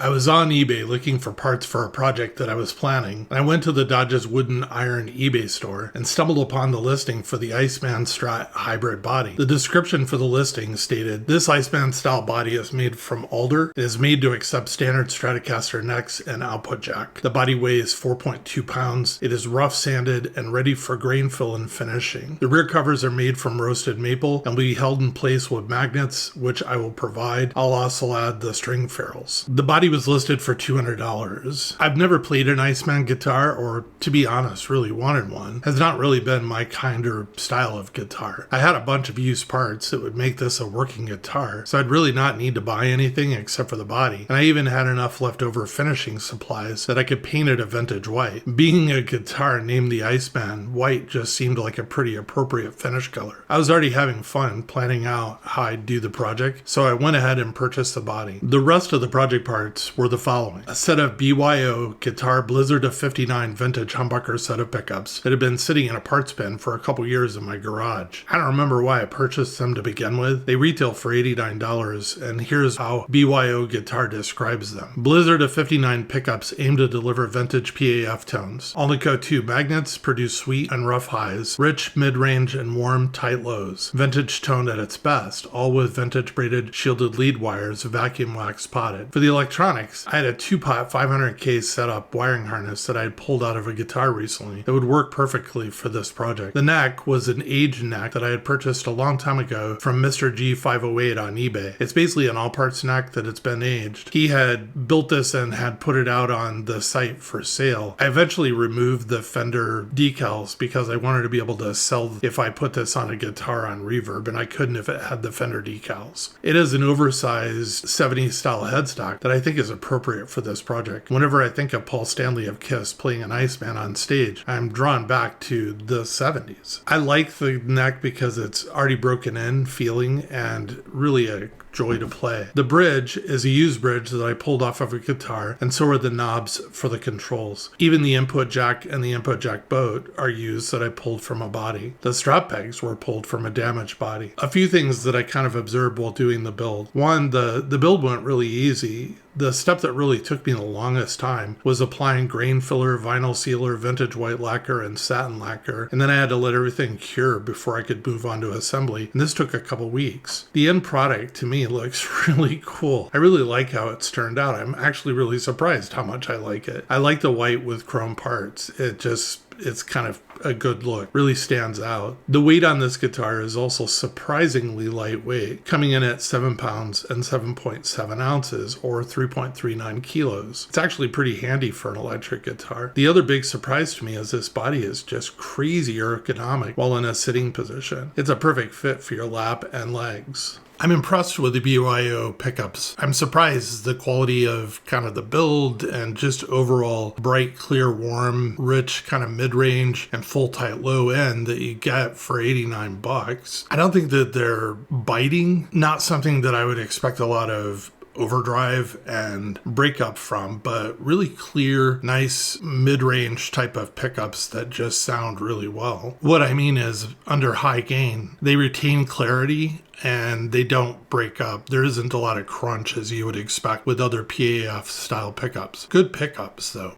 I was on eBay looking for parts for a project that I was planning, and I went to the Dodge's wooden iron eBay store and stumbled upon the listing for the Iceman Strat Hybrid Body. The description for the listing stated, "This Iceman style body is made from alder. It is made to accept standard Stratocaster necks and output jack. The body weighs 4.2 pounds. It is rough sanded and ready for grain fill and finishing. The rear covers are made from roasted maple and will be held in place with magnets, which I will provide. I'll also add the string ferrules." The body was listed for $200. I've never played an Iceman guitar, or to be honest, really wanted one. Has not really been my kind or style of guitar. I had a bunch of used parts that would make this a working guitar, so I'd really not need to buy anything except for the body. And I even had enough leftover finishing supplies that I could paint it a vintage white. Being a guitar named the Iceman, white just seemed like a pretty appropriate finish color. I was already having fun planning out how I'd do the project, so I went ahead and purchased the body. The rest of the project parts were the following: a set of BYO Guitar Blizzard of 59 vintage humbucker set of pickups that had been sitting in a parts bin for a couple years in my garage. I don't remember why I purchased them to begin with. They retail for $89, and here's how BYO Guitar describes them. Blizzard of 59 pickups aim to deliver vintage PAF tones. Alnico 2 magnets produce sweet and rough highs, rich mid-range and warm tight lows. Vintage toned at its best, all with vintage braided shielded lead wires, vacuum wax potted. For the electronics, I had a 2-pot 500K setup wiring harness that I had pulled out of a guitar recently that would work perfectly for this project. The neck was an aged neck that I had purchased a long time ago from Mr. G508 on eBay. It's basically an all-parts neck that it's been aged. He had built this and had put it out on the site for sale. I eventually removed the fender decals because I wanted to be able to sell if I put this on a guitar on reverb, and I couldn't if it had the fender decals. It is an oversized 70s style headstock that I think is appropriate for this project. Whenever I think of Paul Stanley of Kiss playing an Iceman on stage, I'm drawn back to the 70s. I like the neck because it's already broken in feeling and really a joy to play. The bridge is a used bridge that I pulled off of a guitar, and so are the knobs for the controls. Even the input jack and the input jack boat are used that I pulled from a body. The strap pegs were pulled from a damaged body. A few things that I kind of observed while doing the build. One, the build went really easy. The step that really took me the longest time was applying grain filler, vinyl sealer, vintage white lacquer, and satin lacquer, and then I had to let everything cure before I could move on to assembly, and this took a couple weeks. The end product, to me, looks really cool. I really like how it's turned out. I'm actually really surprised how much I like it. I like the white with chrome parts. It's kind of a good look. Really stands out. The weight on this guitar is also surprisingly lightweight, coming in at 7 pounds and 7.7 ounces, or 3.39 kilos. It's actually pretty handy for an electric guitar. The other big surprise to me is this body is just crazy ergonomic while in a sitting position. It's a perfect fit for your lap and legs. I'm impressed with the BYO pickups. I'm surprised the quality of kind of the build and just overall bright, clear, warm, rich kind of mid-range and full tight low end that you get for $89. I don't think that they're biting, not something that I would expect a lot of overdrive and breakup from, but really clear, nice mid-range type of pickups that just sound really well. What I mean is, under high gain, they retain clarity and they don't break up. There isn't a lot of crunch as you would expect with other PAF style pickups. Good pickups though.